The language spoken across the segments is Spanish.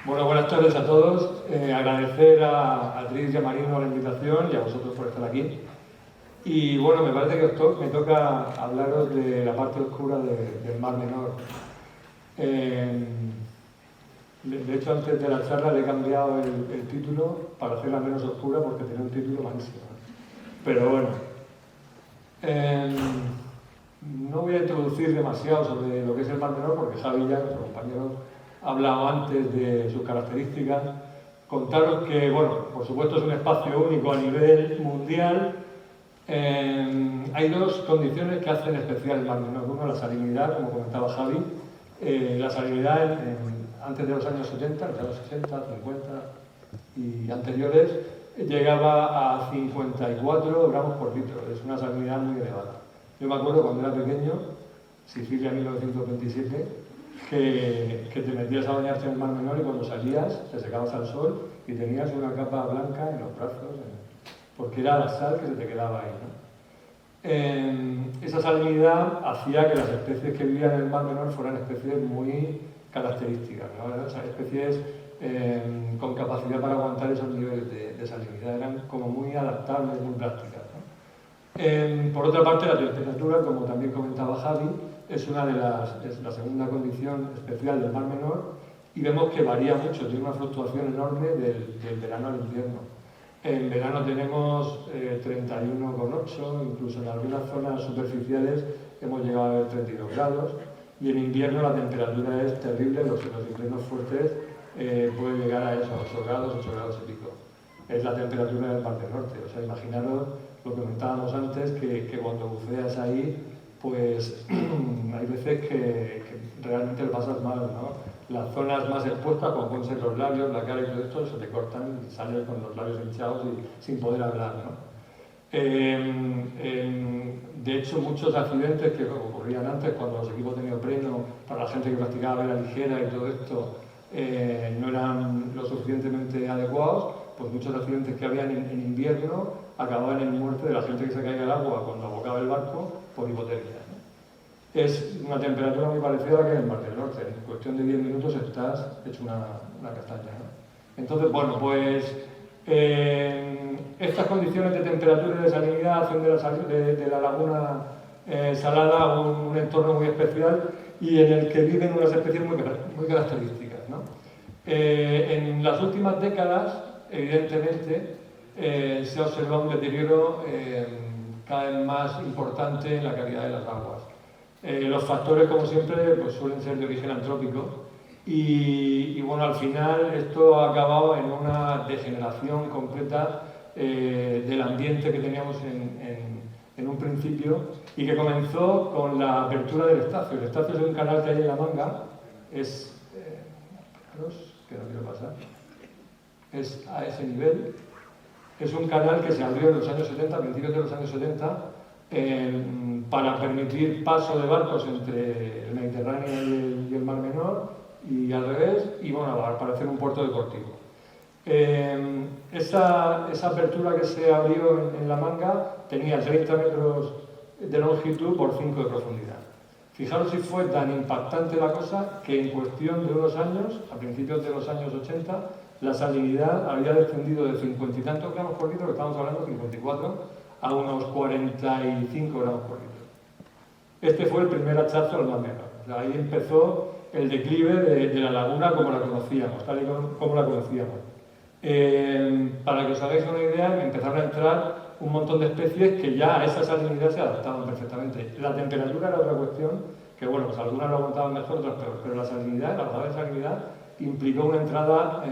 Bueno, buenas tardes a todos. Agradecer a Tris y a Marino la invitación y a vosotros por estar aquí. Y bueno, me parece que me toca hablaros de la parte oscura del Mar Menor. De hecho, antes de la charla le he cambiado el título para hacerla menos oscura porque tiene un título malísimo. Pero bueno, no voy a introducir demasiado sobre lo que es el Mar Menor porque Javi ya, nuestro compañero, ha hablado antes de sus características. Contaros que, bueno, por supuesto es un espacio único a nivel mundial. Hay dos condiciones que hacen especial el Mar Menor. Uno, la salinidad, como comentaba Javi. La salinidad antes de los años 70, los años 60, 50 y anteriores, llegaba a 54 gramos por litro. Es una salinidad muy elevada. Yo me acuerdo cuando era pequeño, Sicilia 1927, que te metías a bañarte en el Mar Menor y cuando salías te secabas al sol y tenías una capa blanca en los brazos, porque era la sal que se te quedaba ahí, ¿no? Esa salinidad hacía que las especies que vivían en el Mar Menor fueran especies muy características, ¿no? Esas especies con capacidad para aguantar esos niveles de salinidad eran como muy adaptables, muy prácticas, ¿no? Por otra parte, la temperatura, como también comentaba Javi, es la segunda condición especial del Mar Menor y vemos que varía mucho, tiene una fluctuación enorme del verano al invierno. En verano tenemos 31,8, incluso en algunas zonas superficiales hemos llegado a ver 32 grados y en invierno la temperatura es terrible, los inviernos fuertes pueden llegar a eso, 8 grados y pico. Es la temperatura del Mar del Norte, o sea, imaginaros lo que comentábamos antes, que cuando buceas ahí, pues hay veces que realmente lo pasas mal, ¿no? Las zonas más expuestas, como pueden ser los labios, la cara y todo esto, se te cortan y sales con los labios hinchados y sin poder hablar, ¿no? De hecho, muchos accidentes que ocurrían antes, cuando los equipos de neopreno, para la gente que practicaba vela ligera y todo esto, no eran lo suficientemente adecuados, pues muchos accidentes que habían en invierno acababan en muerte de la gente que se caía al agua cuando abocaba el barco por hipotermia, ¿no? Es una temperatura muy parecida a la que en el Mar del Norte. En cuestión de 10 minutos estás hecho una castaña, ¿no? Entonces, bueno, pues estas condiciones de temperatura y de salinidad hacen de la laguna salada un entorno muy especial y en el que viven unas especies muy características, ¿no? En las últimas décadas, evidentemente, se ha observado un deterioro cada vez más importante en la calidad de las aguas. Los factores, como siempre, pues suelen ser de origen antrópico y bueno, al final esto ha acabado en una degeneración completa del ambiente que teníamos en un principio y que comenzó con la apertura del Estacio. El Estacio es un canal que hay en la Manga, es que no quiero pasar, es a ese nivel. Es un canal que se abrió en los años 70, a principios de los años 70, para permitir paso de barcos entre el Mediterráneo y el Mar Menor y al revés, y bueno, para hacer un puerto deportivo. Esa apertura que se abrió en la Manga tenía 30 metros de longitud por 5 de profundidad. Fijaros si fue tan impactante la cosa que en cuestión de unos años, a principios de los años 80, la salinidad había descendido de 50 y tantos gramos por litro, que estamos hablando de 54, a unos 45 gramos por litro. Este fue el primer hachazo al Mar Menor. O sea, ahí empezó el declive de la laguna como la conocíamos, tal y como la conocíamos. Para que os hagáis una idea, empezaron a entrar un montón de especies que ya a esa salinidad se adaptaban perfectamente. La temperatura era otra cuestión, que bueno, pues algunas lo aguantaban mejor, otras peor, pero la salinidad, la bajada de salinidad, implicó una entrada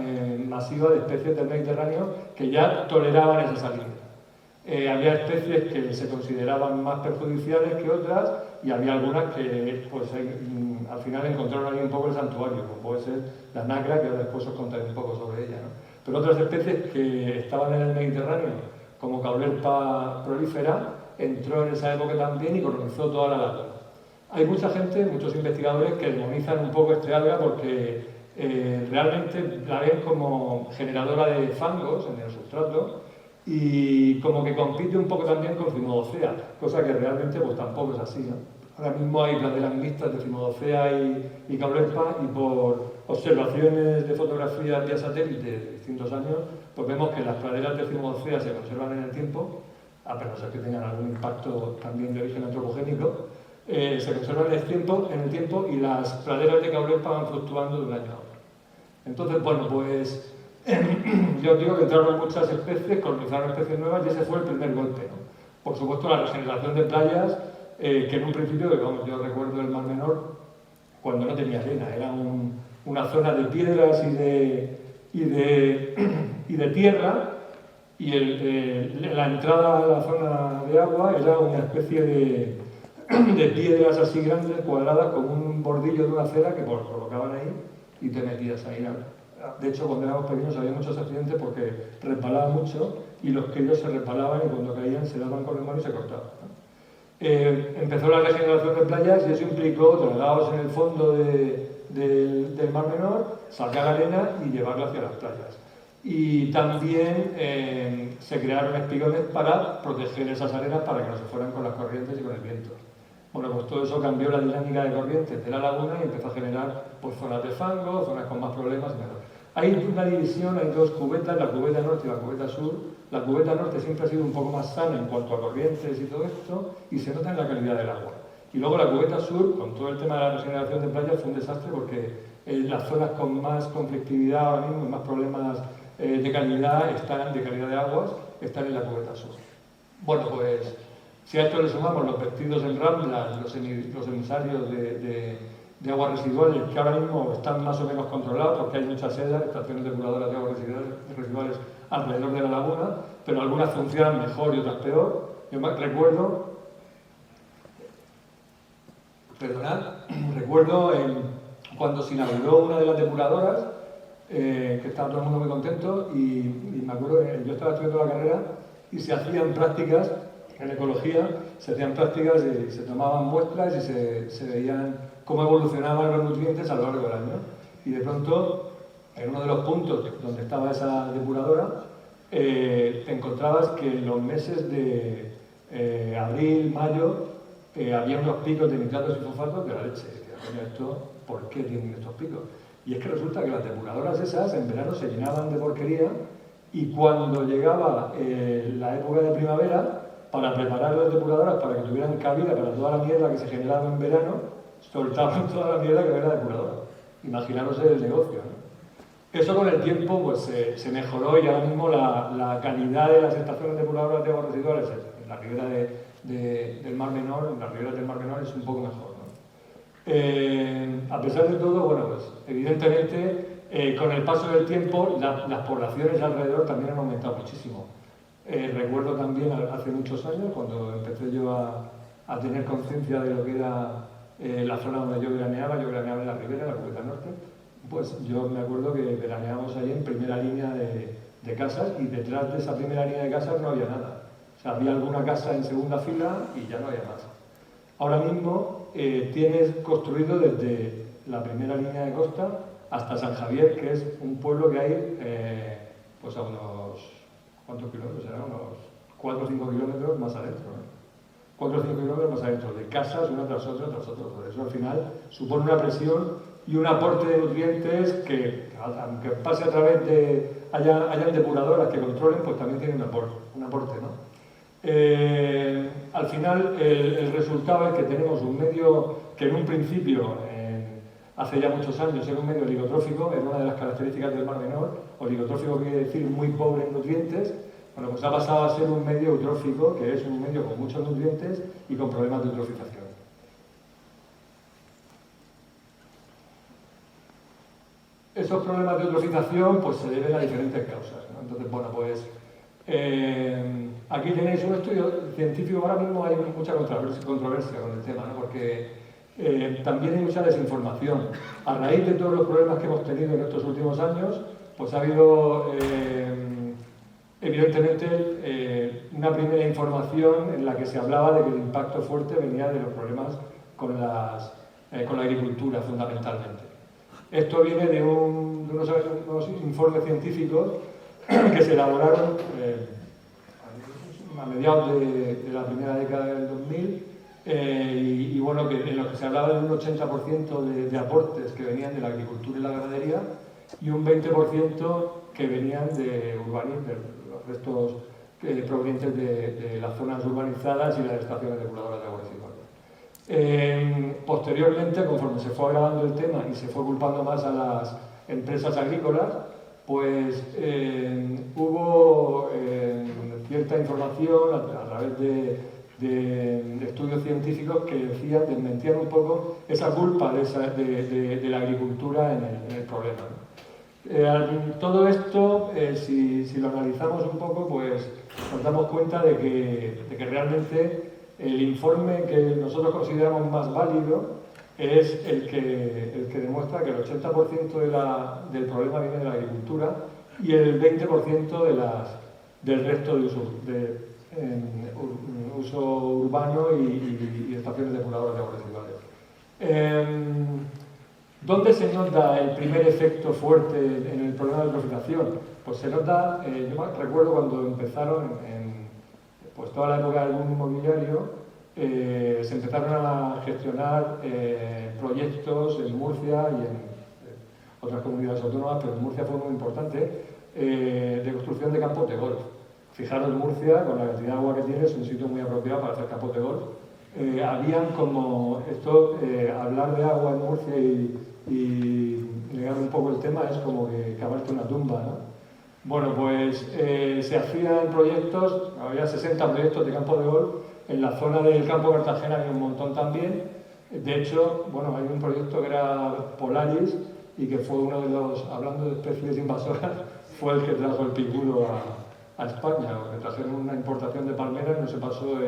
masiva de especies del Mediterráneo que ya toleraban esa salinidad. Había especies que se consideraban más perjudiciales que otras y había algunas que pues, al final encontraron ahí un poco el santuario, como puede ser la nacra, que después os contaré un poco sobre ella, ¿no? Pero otras especies que estaban en el Mediterráneo, como Caulerpa prolífera, entró en esa época también y colonizó toda la laguna. Hay mucha gente, muchos investigadores, que demonizan un poco este alga porque realmente la ven como generadora de fangos en el sustrato y como que compite un poco también con Cimodocea, cosa que realmente pues tampoco es así, ¿no? Ahora mismo hay praderas mixtas de Cimodocea y Caulerpa, y por observaciones de fotografías vía satélite de distintos años, pues vemos que las praderas de Cimodocea se conservan en el tiempo, a pesar de que tengan algún impacto también de origen antropogénico, se conservan en el tiempo y las praderas de Caulerpa van fluctuando de un año a otro. Entonces, bueno, pues yo digo que entraron muchas especies, colonizaron especies nuevas y ese fue el primer golpe, ¿no? Por supuesto, la regeneración de playas, que en un principio, digamos, yo recuerdo el Mar Menor cuando no tenía arena, era una zona de piedras y de tierra, y la entrada a la zona de agua era una especie de piedras así grandes, cuadradas, con un bordillo de una acera que colocaban ahí y te metías ahí. De hecho, cuando éramos pequeños había muchos accidentes porque resbalaba mucho y los críos se resbalaban y cuando caían se daban con el mar y se cortaban, ¿no? Empezó la regeneración de playas y eso implicó trasladados en el fondo del Mar Menor, sacar arena y llevarla hacia las playas. Y también se crearon espigones para proteger esas arenas para que no se fueran con las corrientes y con el viento. Bueno, pues todo eso cambió la dinámica de corrientes de la laguna y empezó a generar pues, zonas de fango, zonas con más problemas y menos. Hay una división, hay dos cubetas, la cubeta norte y la cubeta sur. La cubeta norte siempre ha sido un poco más sana en cuanto a corrientes y todo esto, y se nota en la calidad del agua. Y luego la cubeta sur, con todo el tema de la regeneración de playas, fue un desastre porque las zonas con más conflictividad ahora mismo y más problemas de calidad de aguas, están en la cubeta sur. Bueno, pues si a esto le sumamos los vertidos en ramblas, los emisarios de aguas residuales, que ahora mismo están más o menos controlados porque hay muchas sedas, estaciones depuradoras de aguas residuales alrededor de la laguna, pero algunas funcionan mejor y otras peor. Yo me recuerdo cuando se inauguró una de las depuradoras, que estaba todo el mundo muy contento, y me acuerdo que yo estaba estudiando la carrera y se hacían prácticas en ecología, se tomaban muestras y se veían cómo evolucionaban los nutrientes a lo largo del año. Y de pronto, en uno de los puntos donde estaba esa depuradora, te encontrabas que en los meses de abril, mayo, había unos picos de nitratos y fosfatos de la leche. Esto, ¿por qué tienen estos picos? Y es que resulta que las depuradoras esas en verano se llenaban de porquería y cuando llegaba la época de primavera, para preparar las depuradoras para que tuvieran cabida para toda la mierda que se generaba en verano, soltaban toda la mierda que había en la depuradora. Imaginaros el negocio, ¿no? Eso con el tiempo pues, se mejoró y ahora mismo la calidad de las estaciones depuradoras de aguas residuales en la ribera del Mar Menor, en las riberas del Mar Menor es un poco mejor, ¿no? A pesar de todo, bueno, pues evidentemente con el paso del tiempo las poblaciones alrededor también han aumentado muchísimo. Recuerdo también hace muchos años, cuando empecé yo a tener conciencia de lo que era la zona donde yo veraneaba en la ribera, en la cubeta norte, pues yo me acuerdo que veraneábamos ahí en primera línea de casas y detrás de esa primera línea de casas no había nada. O sea, había alguna casa en segunda fila y ya no había más. Ahora mismo tienes construido desde la primera línea de costa hasta San Javier, que es un pueblo que hay pues a unos, ¿cuántos kilómetros? Serán unos 4 o 5 kilómetros más adentro, ¿no? 4 o 5 kilómetros más adentro, de casas una tras otra, tras otra. Por eso al final supone una presión y un aporte de nutrientes que, aunque pase a través de hayan depuradoras que controlen, pues también tiene un aporte, ¿no? Al final el resultado es que tenemos un medio que en un principio, hace ya muchos años, era un medio oligotrófico, era una de las características del Mar Menor. Oligotrófico quiere decir muy pobre en nutrientes. Bueno, pues ha pasado a ser un medio eutrófico, que es un medio con muchos nutrientes y con problemas de eutrofización. Esos problemas de eutrofización pues, se deben a diferentes causas, ¿no? Entonces, bueno, pues aquí tenéis un estudio científico. Ahora mismo hay mucha controversia con el tema, ¿no? Porque también hay mucha desinformación. A raíz de todos los problemas que hemos tenido en estos últimos años, pues ha habido evidentemente una primera información en la que se hablaba de que el impacto fuerte venía de los problemas con la agricultura fundamentalmente. Esto viene de unos informes científicos que se elaboraron a mediados de la primera década del 2000 y bueno, que en lo que se hablaba de un 80% de aportes que venían de la agricultura y la ganadería y un 20% que venían de urbanismo, de los restos provenientes de las zonas urbanizadas y las estaciones depuradoras de aguas residuales. Posteriormente, conforme se fue agravando el tema y se fue culpando más a las empresas agrícolas, pues hubo cierta información a través de estudios científicos que desmentían un poco esa culpa de la agricultura en el problema, ¿no? Todo esto, si lo analizamos un poco, pues nos damos cuenta de que realmente el informe que nosotros consideramos más válido es el que demuestra que el 80% del problema viene de la agricultura y el 20% del resto de uso urbano y estaciones depuradoras de aguas residuales. ¿Dónde se nota el primer efecto fuerte en el problema de eutrofización? Pues se nota, yo recuerdo cuando empezaron, pues toda la época del boom inmobiliario, se empezaron a gestionar proyectos en Murcia y en otras comunidades autónomas, pero en Murcia fue muy importante, de construcción de campos de golf. Fijaros, Murcia, con la cantidad de agua que tiene, es un sitio muy apropiado para hacer campos de golf. Habían como hablar de agua en Murcia y negar un poco el tema es como que cavarte una tumba, ¿no? Bueno, pues se hacían proyectos, había 60 proyectos de campos de golf. En la zona del campo de Cartagena hay un montón también. De hecho, bueno, hay un proyecto que era Polaris y que fue uno de los, hablando de especies invasoras, fue el que trajo el picudo a España, que trajeron una importación de palmeras, no se pasó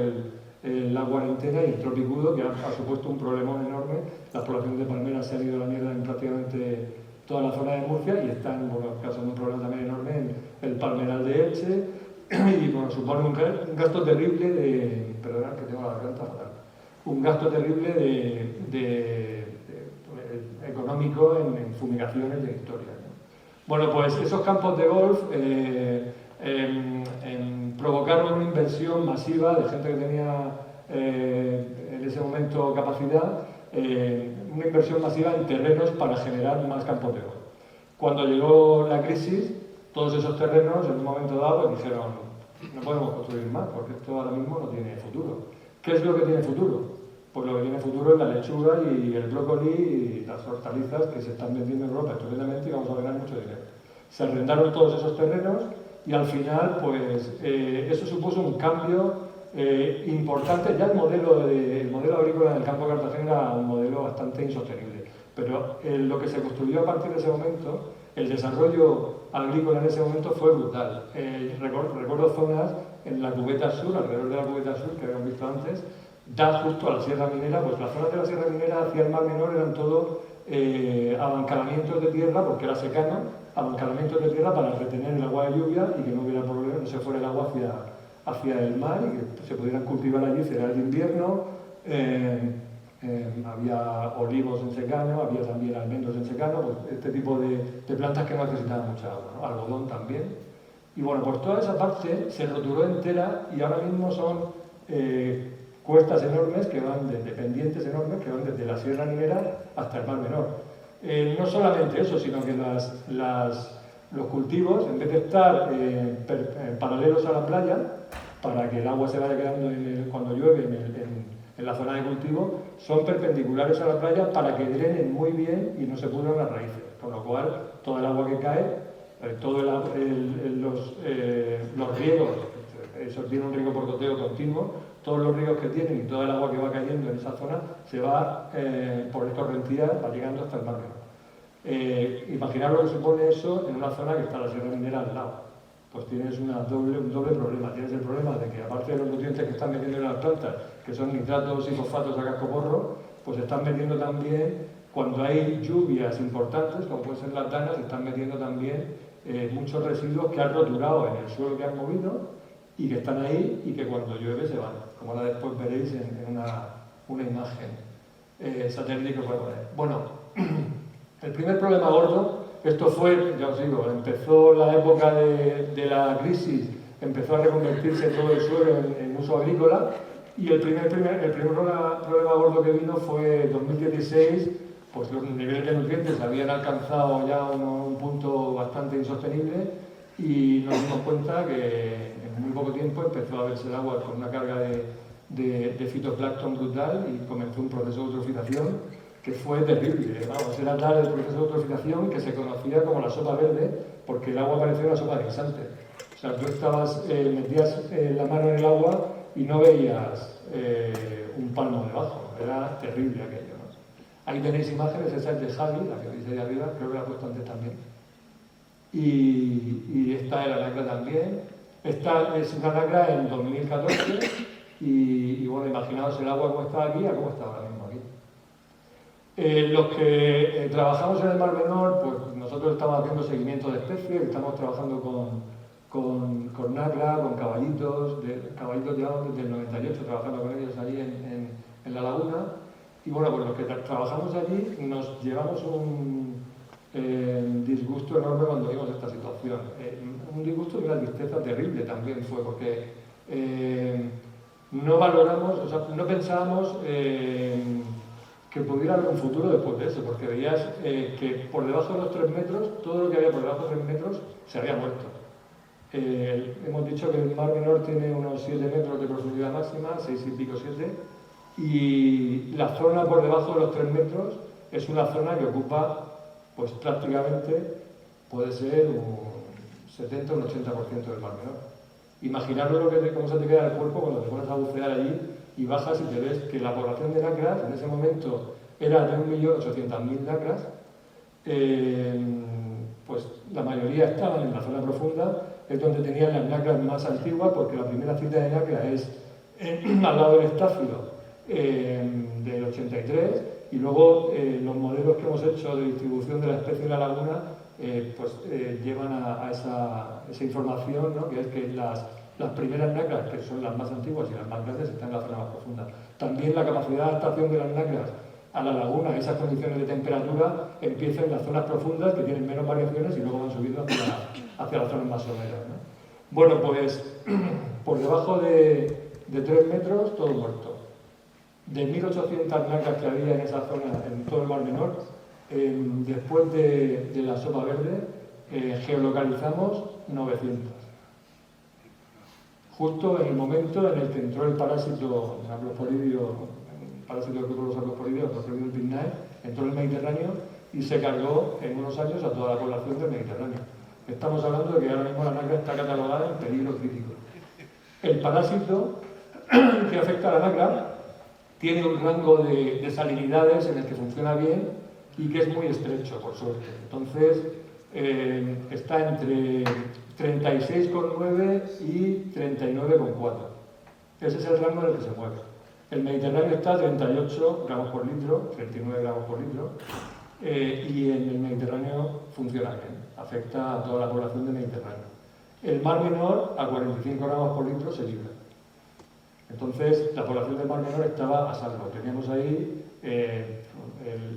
el agua entera y entró picudo, que ha supuesto un problemón enorme. Las poblaciones de palmeras se han ido a la mierda en prácticamente toda la zona de Murcia y están causando un problema también enorme en el palmeral de Elche y bueno, supone un gasto terrible de... Perdonad que tengo la garganta fatal. Un gasto terrible económico en fumigaciones y en historias, ¿no? Bueno, pues esos campos de golf provocaron una inversión masiva de gente que tenía en ese momento capacidad, una inversión masiva en terrenos para generar más campos de golf. Cuando llegó la crisis, todos esos terrenos en un momento dado pues, dijeron no podemos construir más porque esto ahora mismo no tiene futuro. ¿Qué es lo que tiene futuro? Pues lo que tiene futuro es la lechuga y el brócoli y las hortalizas que se están vendiendo en Europa estupendamente y vamos a ganar mucho dinero. Se arrendaron todos esos terrenos y al final pues eso supuso un cambio importante. Ya el modelo agrícola en el campo de Cartagena era un modelo bastante insostenible, pero lo que se construyó a partir de ese momento, el desarrollo agrícola en ese momento fue brutal. Recuerdo zonas en la cubeta sur, alrededor de la cubeta sur que habíamos visto antes, da justo a la Sierra Minera, pues las zonas de la Sierra Minera hacia el Mar Menor eran todo abancalamientos de tierra, porque era secano, abancalamientos de tierra para retener el agua de lluvia y que no hubiera problema, no se fuera el agua hacia el mar y que se pudieran cultivar allí cereales de invierno. Había olivos en secano, había también almendros en secano, pues este tipo de plantas que no necesitaban mucha agua, ¿no? Algodón también. Y bueno, pues toda esa parte se roturó entera y ahora mismo son cuestas enormes que van de pendientes enormes que van desde la Sierra Minera hasta el Mar Menor. No solamente eso, sino que los cultivos, en vez de estar paralelos a la playa, para que el agua se vaya quedando cuando llueve en la zona de cultivo, son perpendiculares a la playa para que drenen muy bien y no se pudran las raíces. Con lo cual, todo el agua que cae, todos los riegos, eso tiene un riego por goteo continuo, todos los riegos que tienen y toda el agua que va cayendo en esa zona se va por torrencial, va llegando hasta el Mar Menor. Imaginar lo que supone eso en una zona que está la Sierra Minera al lado. Pues tienes un doble problema. Tienes el problema de que aparte de los nutrientes que están metiendo en las plantas, que son nitratos y fosfatos a cascoporro, pues están metiendo también, cuando hay lluvias importantes, como pueden ser las danas, están metiendo también muchos residuos que han roturado en el suelo que han movido y que están ahí y que cuando llueve se van, como ahora después veréis en una imagen satélite que os voy a poner. Bueno, el primer problema gordo, esto fue, ya os digo, empezó la época de la crisis, empezó a reconvertirse todo el suelo en uso agrícola Y el primer problema gordo que vino fue en 2016, pues los niveles de nutrientes habían alcanzado ya un punto bastante insostenible y nos dimos cuenta que en muy poco tiempo empezó a verse el agua con una carga de fitoplancton brutal y comenzó un proceso de eutrofización que fue terrible. Vamos, era tal el proceso de eutrofización que se conocía como la sopa verde porque el agua parecía una sopa de guisante. O sea, tú metías la mano en el agua y no veías un palmo debajo. Era terrible aquello, ¿no? Ahí tenéis imágenes, esa es de Javi, la que veis ahí arriba, creo que la he puesto antes también. Y esta era la nacra también. Esta es una nacra en 2014 y bueno, imaginaos el agua como estaba aquí a cómo está ahora mismo aquí. Los que trabajamos en el Mar Menor, pues nosotros estamos haciendo seguimiento de especies, estamos trabajando con nacra, con caballitos llevamos desde el 98 trabajando con ellos allí en la laguna. Y bueno, pues los que trabajamos allí nos llevamos un disgusto enorme cuando vimos esta situación. Un disgusto y una tristeza terrible también fue, porque no valoramos, o sea, no pensábamos que pudiera haber un futuro después de eso, porque veías que por debajo de los 3 metros, todo lo que había por debajo de 3 metros se había muerto. Hemos dicho que el Mar Menor tiene unos 7 metros de profundidad máxima, 6 y pico 7, y la zona por debajo de los 3 metros es una zona que ocupa, pues prácticamente, puede ser un 70 o un 80% del Mar Menor. Imaginaros cómo se te queda el cuerpo cuando te pones a bucear allí y bajas y te ves que la población de nacras en ese momento era de 1.800.000 nacras, pues la mayoría estaban en la zona profunda, es donde tenían las nacras más antiguas, porque la primera cita de nacra es al lado del estáfilo del 83, y luego los modelos que hemos hecho de distribución de la especie en la laguna llevan a esa información, ¿no? Que es que las primeras nacras, que son las más antiguas y las más grandes, están en la zona más profunda. También la capacidad de adaptación de las nacras a la laguna, a esas condiciones de temperatura, empieza en las zonas profundas que tienen menos variaciones y luego van subiendo hacia las zonas más someras, ¿no? Bueno, pues por debajo de 3 metros, todo muerto. De 1.800 nacras que había en esa zona, en todo el Mar Menor, después de la sopa verde, geolocalizamos 900. Justo en el momento en el que entró el parásito Haplosporidium, parásito del grupo de los Haplosporidium, el Pinnae, entró en el Mediterráneo y se cargó en unos años a toda la población del Mediterráneo. Estamos hablando de que ahora mismo la nacra está catalogada en peligro crítico. El parásito que afecta a la nacra tiene un rango de salinidades en el que funciona bien y que es muy estrecho, por suerte. Entonces, está entre 36,9 y 39,4. Ese es el rango en el que se mueve. El Mediterráneo está a 38 gramos por litro, 39 gramos por litro, y en el Mediterráneo funciona bien, afecta a toda la población del Mediterráneo. El Mar Menor, a 45 gramos por litro, se libra. Entonces, la población del Mar Menor estaba a salvo. Teníamos ahí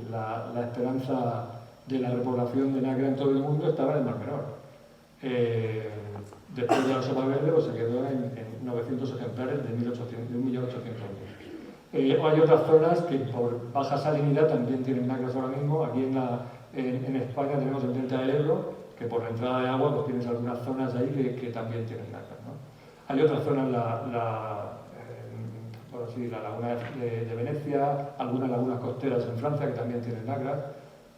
la esperanza de la repoblación de nacra en todo el mundo estaba en el Mar Menor. Después de la sopa verde, pues se quedó en 900 ejemplares de 1.800.000. Hay otras zonas que por baja salinidad también tienen nacras ahora mismo. Aquí en España tenemos el delta del Ebro, que por la entrada de agua pues tienes algunas zonas ahí que también tienen nacras, ¿no? Hay otras zonas, la laguna de Venecia, algunas lagunas costeras en Francia que también tienen nacras,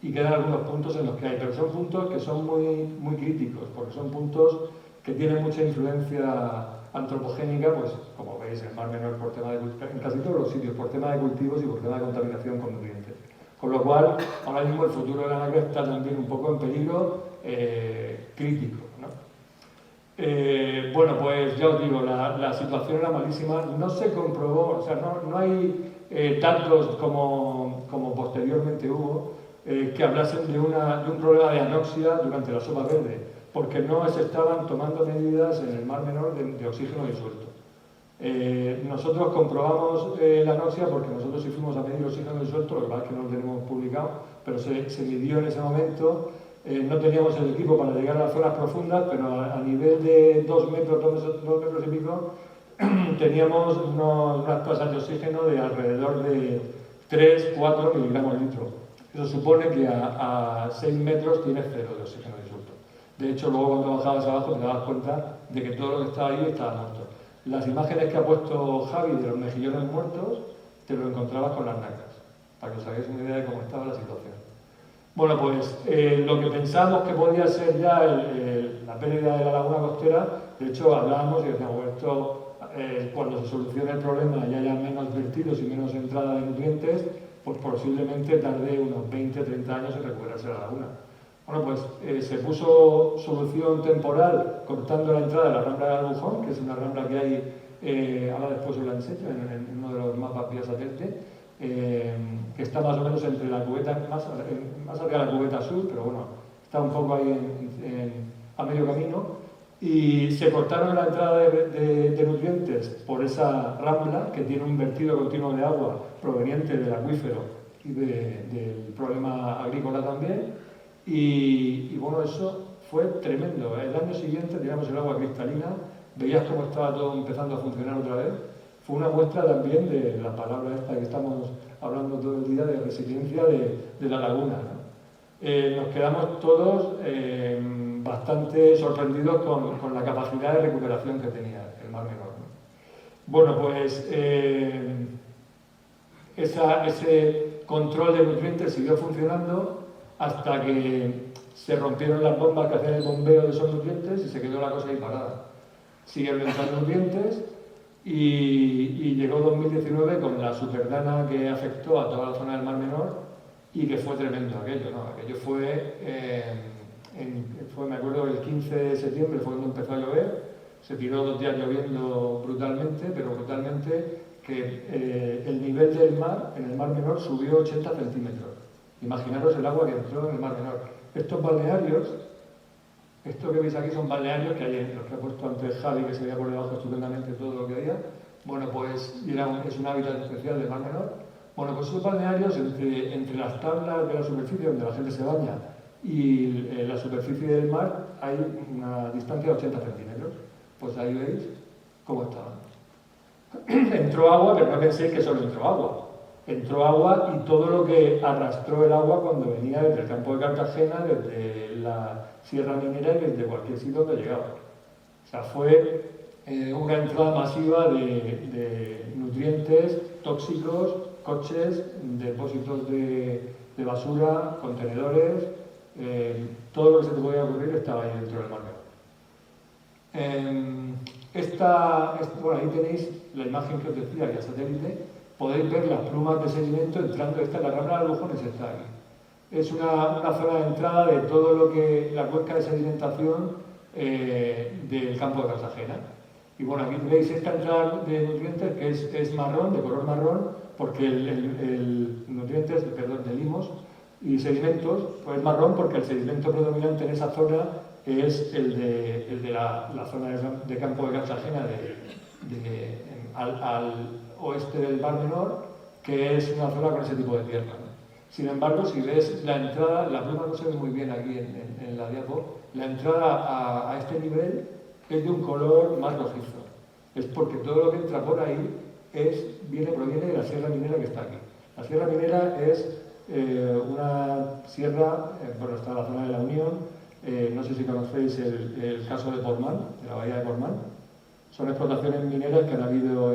y quedan algunos puntos en los que hay, pero son puntos que son muy, muy críticos, porque son puntos que tienen mucha influencia antropogénica, pues como veis, el Mar Menor por tema de cultivos, en casi todos los sitios, por tema de cultivos y por tema de contaminación con nutrientes. Con lo cual, ahora mismo el futuro de la nacra está también un poco en peligro crítico, ¿no? Bueno, pues ya os digo, la situación era malísima, no se comprobó, o sea, no hay datos como posteriormente hubo que hablasen de un problema de anoxia durante la sopa verde, porque no se estaban tomando medidas en el Mar Menor de oxígeno disuelto. Nosotros comprobamos la anoxia porque nosotros sí fuimos a medir oxígeno disuelto, lo que pasa es que no lo tenemos publicado, pero se midió en ese momento. No teníamos el equipo para llegar a las zonas profundas, pero a nivel de 2 metros y pico, teníamos unas tasas de oxígeno de alrededor de 3-4 miligramos litro. Eso supone que a 6 metros tienes 0 de oxígeno disuelto. De hecho, luego cuando bajabas abajo te dabas cuenta de que todo lo que estaba ahí estaba muerto. Las imágenes que ha puesto Javi de los mejillones muertos, te lo encontrabas con las nacas, para que os hagáis una idea de cómo estaba la situación. Bueno, pues lo que pensábamos que podía ser ya la pérdida de la laguna costera, de hecho hablábamos y decíamos, esto cuando se solucione el problema y haya menos vertidos y menos entrada de nutrientes, pues posiblemente tarde unos 20-30 años en recuperarse la laguna. Bueno, pues se puso solución temporal cortando la entrada de la Rambla de Albujón, que es una rambla que hay, ahora después os la enseño, en uno de los mapas vía satélite, que está más o menos entre la cubeta, más arriba de la cubeta sur, pero bueno, está un poco ahí a medio camino. Y se cortaron la entrada de nutrientes por esa rambla, que tiene un vertido continuo de agua proveniente del acuífero y del problema agrícola también. Y bueno, eso fue tremendo. El año siguiente teníamos el agua cristalina, veías cómo estaba todo empezando a funcionar otra vez. Fue una muestra también de la palabra esta que estamos hablando todo el día, de resiliencia de la laguna, ¿no? Nos quedamos todos bastante sorprendidos con la capacidad de recuperación que tenía el Mar Menor, ¿no? Bueno, pues ese control de nutrientes siguió funcionando hasta que se rompieron las bombas que hacían el bombeo de esos nutrientes y se quedó la cosa ahí parada. Siguieron entrando nutrientes y llegó 2019 con la superdana que afectó a toda la zona del Mar Menor y que fue tremendo aquello, ¿no? Aquello fue, me acuerdo, el 15 de septiembre fue cuando empezó a llover, se tiró 2 días lloviendo brutalmente, pero brutalmente que el nivel del mar en el Mar Menor subió 80 centímetros. Imaginaros el agua que entró en el Mar Menor. Estos balnearios, esto que veis aquí son balnearios que hay, los que ha puesto antes Javi, que se veía por debajo estupendamente todo lo que había. Bueno, pues es un hábitat especial del Mar Menor. Bueno, pues esos balnearios, entre las tablas de la superficie donde la gente se baña y la superficie del mar, hay una distancia de 80 centímetros. Pues ahí veis cómo estaba. Entró agua, pero no penséis que solo entró agua. Entró agua y todo lo que arrastró el agua cuando venía desde el campo de Cartagena, desde la Sierra Minera y desde cualquier sitio donde llegaba. O sea, fue una entrada masiva de nutrientes tóxicos, coches, depósitos de basura, contenedores, todo lo que se te podía ocurrir estaba ahí dentro del Mar Menor. Bueno, ahí tenéis la imagen que os decía, vía satélite. Podéis ver las plumas de sedimento entrando. La Rambla de Albujones está aquí. Es una zona de entrada de todo lo que la cuenca de sedimentación del campo de Cartagena. Y bueno, aquí veis esta entrada de nutrientes que es marrón, de color marrón, porque el nutrientes, perdón, de limos y sedimentos, pues es marrón porque el sedimento predominante en esa zona es el de la zona de campo de Cartagena al oeste del Mar Menor, que es una zona con ese tipo de tierra, ¿no? Sin embargo, si ves la entrada, la pluma no se ve muy bien aquí en la diapo, la entrada a este nivel es de un color más rojizo. Es porque todo lo que entra por ahí proviene de la Sierra Minera que está aquí. La Sierra Minera es una sierra, bueno, está en la zona de la Unión, no sé si conocéis el caso de Portmán, de la bahía de Portmán. Son explotaciones mineras que han habido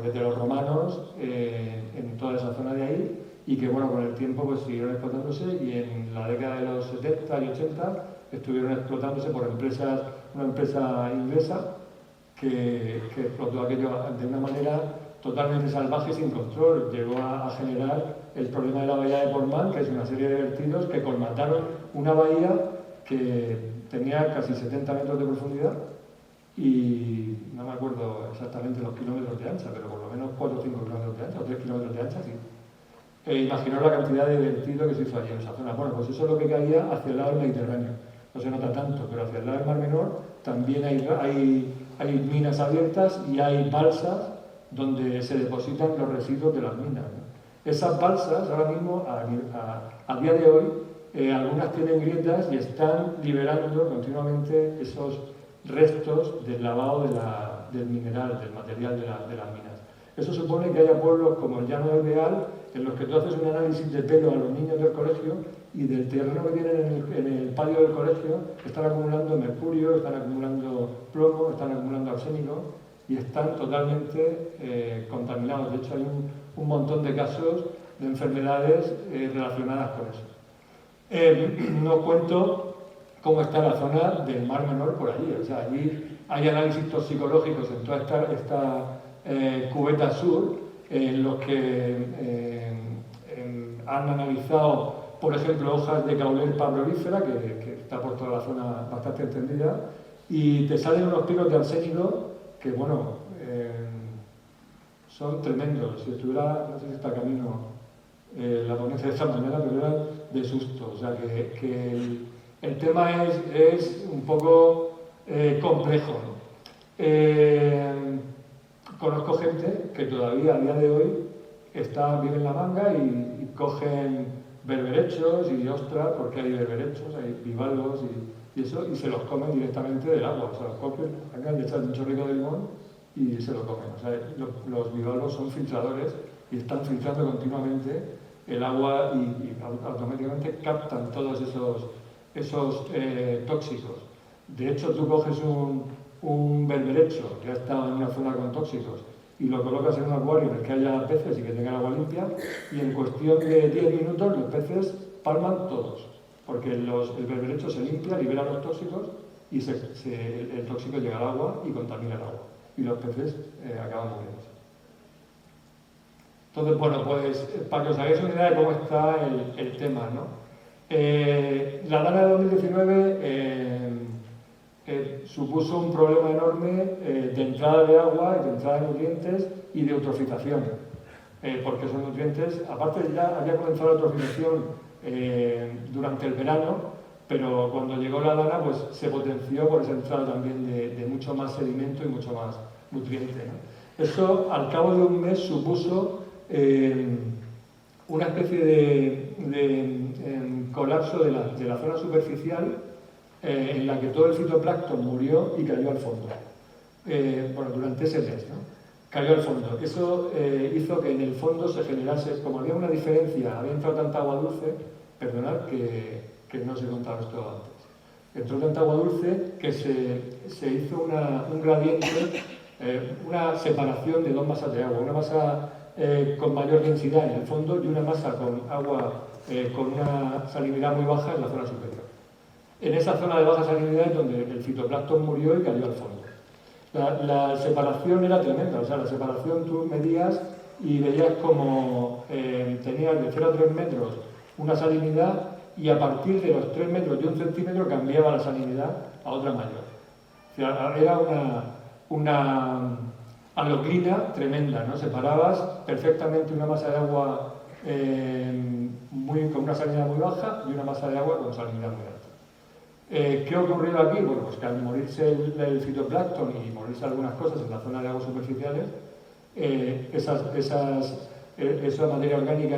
desde los romanos en toda esa zona de ahí y que, bueno, con el tiempo pues siguieron explotándose y en la década de los 70 y 80 estuvieron explotándose por una empresa inglesa que explotó aquello de una manera totalmente salvaje y sin control. Llegó a generar el problema de la bahía de Portmán, que es una serie de vertidos que colmataron una bahía que tenía casi 70 metros de profundidad y no me acuerdo exactamente los kilómetros de ancha, pero por lo menos 4 o 5 kilómetros de ancha, o 3 kilómetros de ancha, sí. Imaginaos la cantidad de vertido que se hizo allí en esa zona. Bueno, pues eso es lo que caía hacia el lado del Mediterráneo. No se nota tanto, pero hacia el lado del Mar Menor también hay minas abiertas y hay balsas donde se depositan los residuos de las minas, ¿no? Esas balsas, ahora mismo, a día de hoy, algunas tienen grietas y están liberando continuamente esos restos del lavado del mineral, del material de las minas. Eso supone que haya pueblos como el Llano del Beal, en los que tú haces un análisis de pelo a los niños del colegio y del terreno que tienen en el patio del colegio están acumulando mercurio, están acumulando plomo, están acumulando arsénico y están totalmente contaminados. De hecho, hay un montón de casos de enfermedades relacionadas con eso. No cuento cómo está la zona del Mar Menor por allí. O sea, allí hay análisis toxicológicos en toda esta cubeta sur, en los que han analizado, por ejemplo, hojas de Caulerpa prolífera, que está por toda la zona bastante extendida, y te salen unos picos de arsénico que, bueno, son tremendos. Si estuviera, no sé si está camino la ponencia de esta manera, pero era de susto. O sea, que el tema es un poco complejo, ¿no? Conozco gente que todavía a día de hoy vive en la manga y cogen berberechos y ostras, porque hay berberechos, hay bivalvos y eso, y se los comen directamente del agua. O sea, los cogen, le echan un chorrito de limón y se lo comen. O sea, los bivalvos son filtradores y están filtrando continuamente el agua y automáticamente captan todos esos tóxicos. De hecho, tú coges un berberecho que ha estado en una zona con tóxicos y lo colocas en un acuario en el que haya peces y que tengan agua limpia y en cuestión de 10 minutos los peces palman todos, porque el berberecho se limpia, libera los tóxicos y el tóxico llega al agua y contamina el agua y los peces acaban muriendo. Entonces, bueno, pues para que os hagáis una idea de cómo está el tema, ¿no? La Dana de 2019 supuso un problema enorme de entrada de agua y de entrada de nutrientes y de eutrofización, porque esos nutrientes, aparte ya había comenzado la eutrofización durante el verano, pero cuando llegó la Dana pues se potenció por esa entrada también de mucho más sedimento y mucho más nutriente, ¿no? Eso al cabo de un mes supuso una especie de colapso de la zona superficial en la que todo el fitoplancton murió y cayó al fondo. Bueno, durante ese mes, ¿no? Cayó al fondo. Eso hizo que en el fondo se generase, como había una diferencia, había entrado tanta agua dulce, perdonad que no os he contado esto antes. Entró tanta agua dulce que se hizo un gradiente, una separación de dos masas de agua, una masa con mayor densidad en el fondo y una masa con agua con una salinidad muy baja en la zona superior. En esa zona de baja salinidad es donde el fitoplancton murió y cayó al fondo. La separación era tremenda, o sea, la separación tú medías y veías como tenías de 0 a 3 metros una salinidad y a partir de los 3 metros y 1 centímetro cambiaba la salinidad a otra mayor. O sea, era una aloclina tremenda, ¿no? Separabas perfectamente una masa de agua con una salinidad muy baja y una masa de agua con salinidad muy alta. ¿Qué ha ocurrido aquí? Bueno, pues que al morirse el fitoplancton y morirse algunas cosas en la zona de aguas superficiales, esa materia orgánica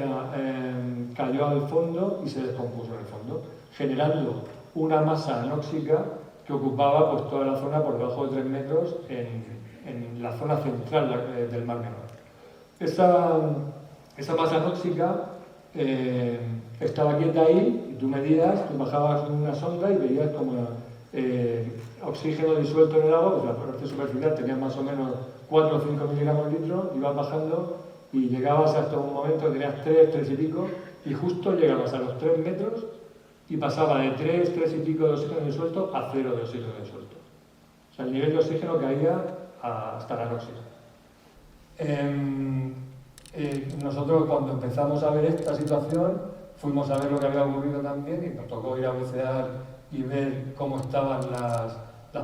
cayó al fondo y se descompuso en el fondo, generando una masa anóxica que ocupaba pues, toda la zona por debajo de 3 metros en la zona central del Mar Menor. Esa masa anóxica estaba quieta ahí y tú medías, tú bajabas una sonda y veías como oxígeno disuelto en el agua, pues la parte superficial tenía más o menos 4 o 5 miligramos litro, ibas bajando y llegabas hasta un momento que tenías 3 y pico y justo llegabas a los 3 metros y pasaba de 3 y pico de oxígeno disuelto a 0 de oxígeno disuelto. O sea, el nivel de oxígeno caía hasta la anóxica. Nosotros cuando empezamos a ver esta situación fuimos a ver lo que había ocurrido también y nos tocó ir a bucear y ver cómo estaban las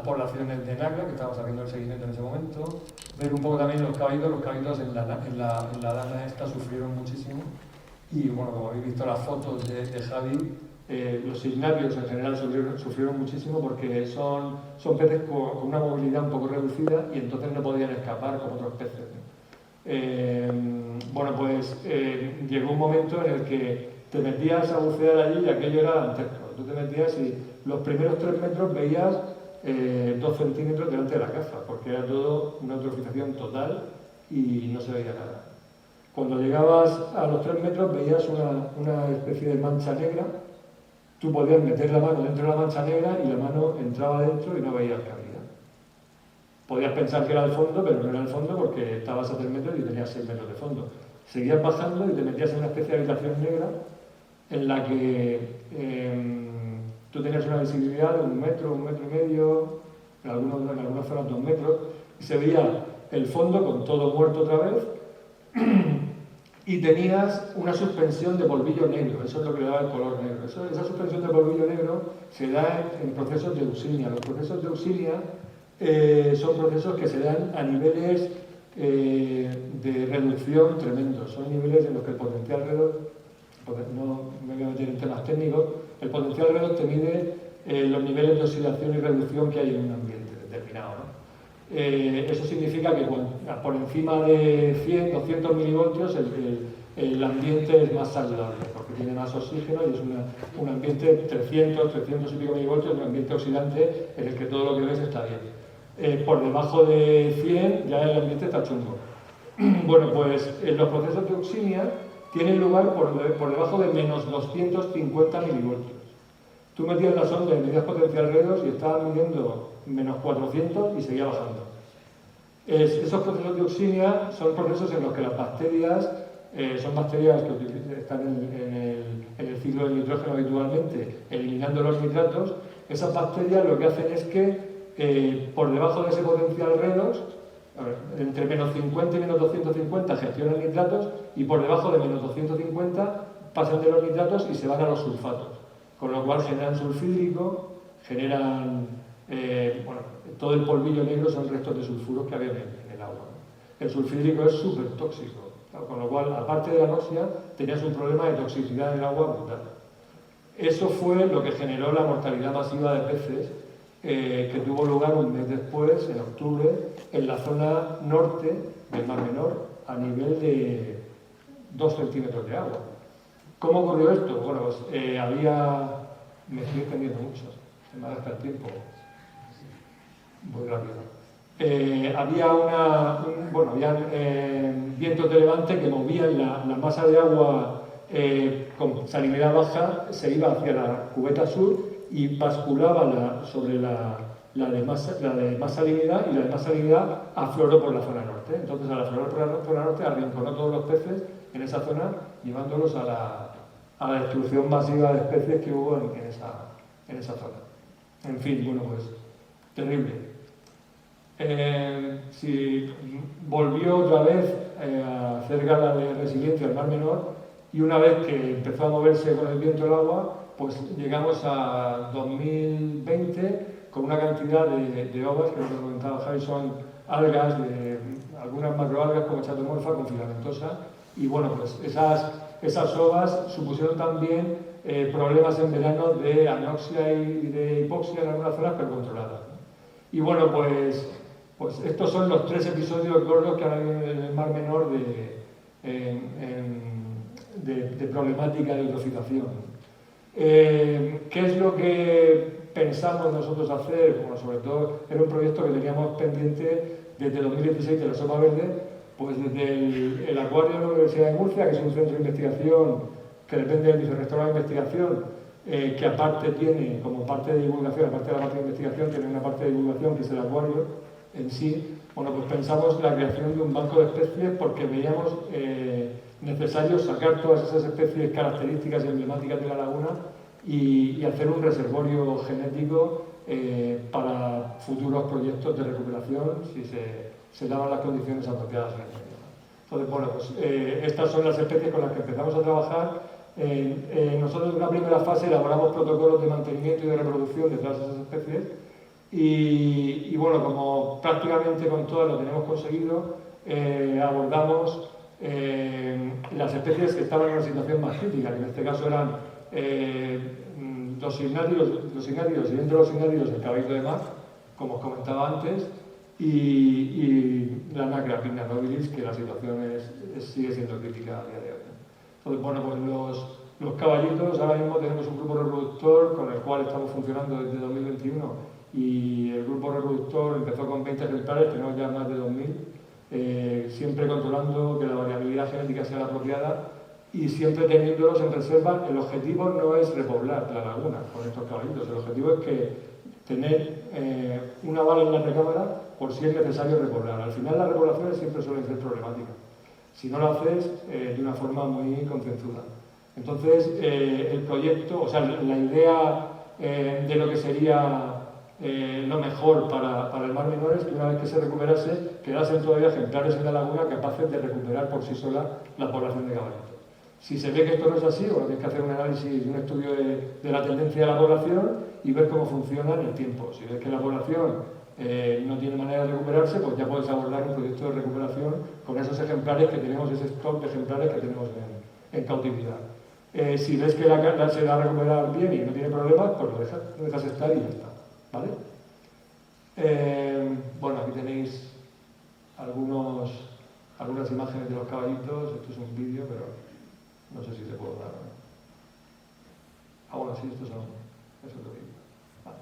poblaciones de Nacla, que estábamos haciendo el seguimiento en ese momento, ver un poco también los caballitos en la Dana esta sufrieron muchísimo y bueno, como habéis visto las fotos de Javi, los signapios en general sufrieron muchísimo porque son peces con una movilidad un poco reducida y entonces no podían escapar como otros peces, ¿no? Bueno, pues llegó un momento en el que te metías a bucear allí y aquello era dantesco. Tú te metías y los primeros 3 metros veías 2 centímetros delante de la caza, porque era todo una eutrofización total y no se veía nada. Cuando llegabas a los 3 metros veías una especie de mancha negra. Tú podías meter la mano dentro de la mancha negra y la mano entraba dentro y no veías qué había. Podías pensar que era el fondo, pero no era el fondo porque estabas a 3 metros y tenías 6 metros de fondo. Seguías bajando y te metías en una especie de habitación negra en la que tú tenías una visibilidad de 1 metro, 1 metro y medio, en algunas zonas 2 metros, y se veía el fondo con todo muerto otra vez, y tenías una suspensión de polvillo negro, eso es lo que le daba el color negro. Esa suspensión de polvillo negro se da en procesos de auxilia. Los procesos de auxilia son procesos que se dan a niveles de reducción tremendos, son niveles en los que el potencial redox, no me voy a meter en temas técnicos, el potencial redox te mide los niveles de oxidación y reducción que hay en un ambiente determinado, ¿no? Eso significa que por encima de 100, 200 milivoltios el ambiente es más saludable, porque tiene más oxígeno y es un ambiente de 300 y pico milivoltios, un ambiente oxidante en el que todo lo que ves está bien. Por debajo de 100 ya el ambiente está chungo. Bueno, pues los procesos de auxilia tienen lugar por debajo de menos 250 milivoltios. Tú metías la sonda y medías potencial redox y estabas midiendo menos 400 y seguía bajando. Esos procesos de auxilia son procesos en los que las bacterias, son bacterias que están en el ciclo del nitrógeno habitualmente, eliminando los nitratos. Esas bacterias lo que hacen es que por debajo de ese potencial redox, entre menos 50 y menos 250 gestionan nitratos y por debajo de menos 250 pasan de los nitratos y se van a los sulfatos, con lo cual generan sulfídrico, generan todo el polvillo negro son restos de sulfuros que había en el agua. El sulfídrico es súper tóxico, con lo cual, aparte de la anoxia, tenías un problema de toxicidad en el agua brutal. Eso fue lo que generó la mortalidad masiva de peces que tuvo lugar un mes después, en octubre, en la zona norte del Mar Menor, a nivel de 2 centímetros de agua. ¿Cómo ocurrió esto? Bueno, pues me estoy extendiendo mucho, se me ha gastado el tiempo. Muy rápido. Había vientos de levante que movían la masa de agua con salinidad baja, se iba hacia la cubeta sur y basculaba sobre la de más salinidad, y la de más salinidad afloró por la zona norte. Entonces, al aflorar por la zona norte, arrinconó todos los peces en esa zona, llevándolos a la destrucción masiva de especies que hubo en esa zona. En fin, bueno, pues terrible. Si volvió otra vez a hacer gala de resiliencia al Mar Menor, y una vez que empezó a moverse con el viento del agua, pues llegamos a 2020 con una cantidad de ovas, que lo que comentaba Javi, son algas, algunas macroalgas como chatomorfa con filamentosa, y bueno, pues esas ovas supusieron también problemas en verano de anoxia y de hipoxia en algunas zonas, pero controladas. Y bueno, pues estos son los 3 episodios gordos que han habido en el Mar Menor de problemática de eutrofización. ¿Qué es lo que pensamos nosotros hacer? Bueno, sobre todo era un proyecto que teníamos pendiente desde 2016 de la Sopa Verde, pues desde el acuario de la Universidad de Murcia, que es un centro de investigación que depende del Vicerrectorado de Investigación, que aparte tiene, como parte de divulgación, aparte de la parte de investigación, tiene una parte de divulgación que es el acuario en sí. Bueno, pues pensamos la creación de un banco de especies porque veíamos necesario sacar todas esas especies características y emblemáticas de la laguna y hacer un reservorio genético para futuros proyectos de recuperación si se daban las condiciones apropiadas en el medio. Entonces, bueno, pues estas son las especies con las que empezamos a trabajar. Nosotros en una primera fase elaboramos protocolos de mantenimiento y de reproducción de todas esas especies y bueno, como prácticamente con todas lo tenemos conseguido, abordamos las especies que estaban en una situación más crítica, que en este caso eran los ignátidos y dentro de los ignátidos el caballito de mar, como os comentaba antes, y la Nacra Pinna nobilis, que la situación sigue siendo crítica a día de hoy. Entonces, bueno, pues los caballitos, ahora mismo tenemos un grupo reproductor con el cual estamos funcionando desde 2021 y el grupo reproductor empezó con 20 ejemplares, tenemos ya más de 2000, siempre controlando que la variabilidad genética sea la apropiada y siempre teniéndolos en reserva. El objetivo no es repoblar la laguna con estos caballitos, el objetivo es que tener una bala en la recámara por si es necesario repoblar. Al final las repoblaciones siempre suelen ser problemáticas, si no lo haces de una forma muy concienzuda. Entonces, el proyecto, o sea, la idea de lo que sería lo mejor para el Mar Menor es que una vez que se recuperase, quedasen todavía ejemplares en la laguna capaces de recuperar por sí sola la población de caballitos. Si se ve que esto no es así, bueno, tienes que hacer un análisis, un estudio de la tendencia de la población y ver cómo funciona en el tiempo. Si ves que la población no tiene manera de recuperarse, pues ya puedes abordar un proyecto de recuperación con esos ejemplares que tenemos, ese stock de ejemplares que tenemos en cautividad. Si ves que se va a recuperar bien y no tiene problemas, pues lo dejas estar y ya está, ¿vale? Bueno, aquí tenéis algunas imágenes de los caballitos. Esto es un vídeo, pero no sé si se puede dar, ¿no? Ah, bueno, sí, estos son... Eso es lo vídeo. Vale.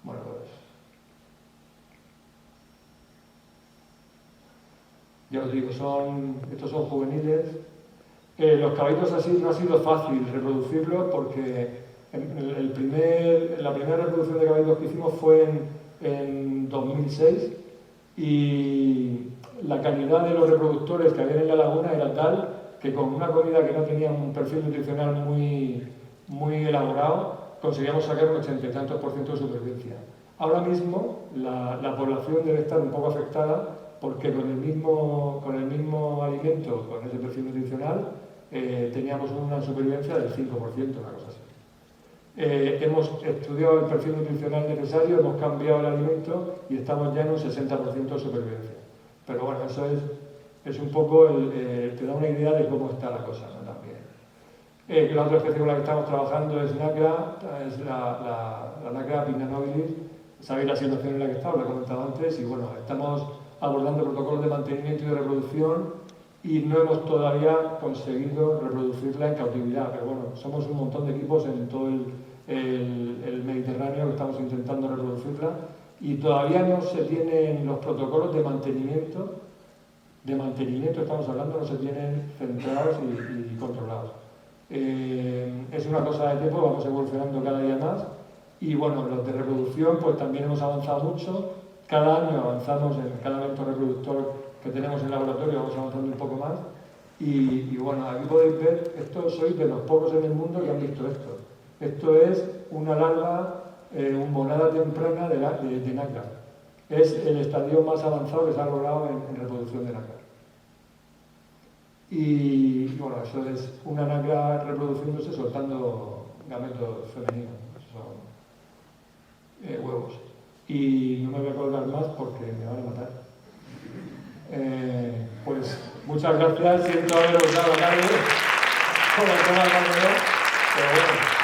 Bueno, pues... Ya os digo, estos son juveniles. Los caballitos así no ha sido fácil reproducirlos porque la primera reproducción de caballitos que hicimos fue en 2006 y la calidad de los reproductores que había en la laguna era tal que con una comida que no tenía un perfil nutricional muy elaborado conseguíamos sacar un 80 y tantos % de supervivencia. Ahora mismo la población debe estar un poco afectada porque con el mismo alimento, con ese perfil nutricional, teníamos una supervivencia del 5%, una cosa así. Hemos estudiado el perfil nutricional necesario, hemos cambiado el alimento y estamos ya en un 60% de supervivencia. Pero bueno, eso es un poco, te da una idea de cómo está la cosa, ¿no? También. La otra especie con la que estamos trabajando es Nacra, es la Nacra pinnanobilis. Sabéis la situación en la que está, os la he comentado antes, y bueno, estamos abordando protocolos de mantenimiento y de reproducción y no hemos todavía conseguido reproducirla en cautividad, pero bueno, somos un montón de equipos en todo el Mediterráneo que estamos intentando reproducirla y todavía no se tienen los protocolos de mantenimiento estamos hablando, no se tienen centrados y controlados. Es una cosa de tiempo, vamos evolucionando cada día más y bueno, los de reproducción pues también hemos avanzado mucho, cada año avanzamos en cada evento reproductor que tenemos en el laboratorio, vamos avanzando un poco más y bueno, aquí podéis ver, sois de los pocos en el mundo que han visto esto. Esto es una larva, monada temprana de nácar. Es el estadio más avanzado que se ha logrado en reproducción de nácar. Y bueno, eso es una nácar reproduciéndose soltando gametos femeninos, son huevos. Y no me voy a colgar más porque me van a matar. Pues muchas gracias, siento haberos dado la tarde por el tema del pero bueno.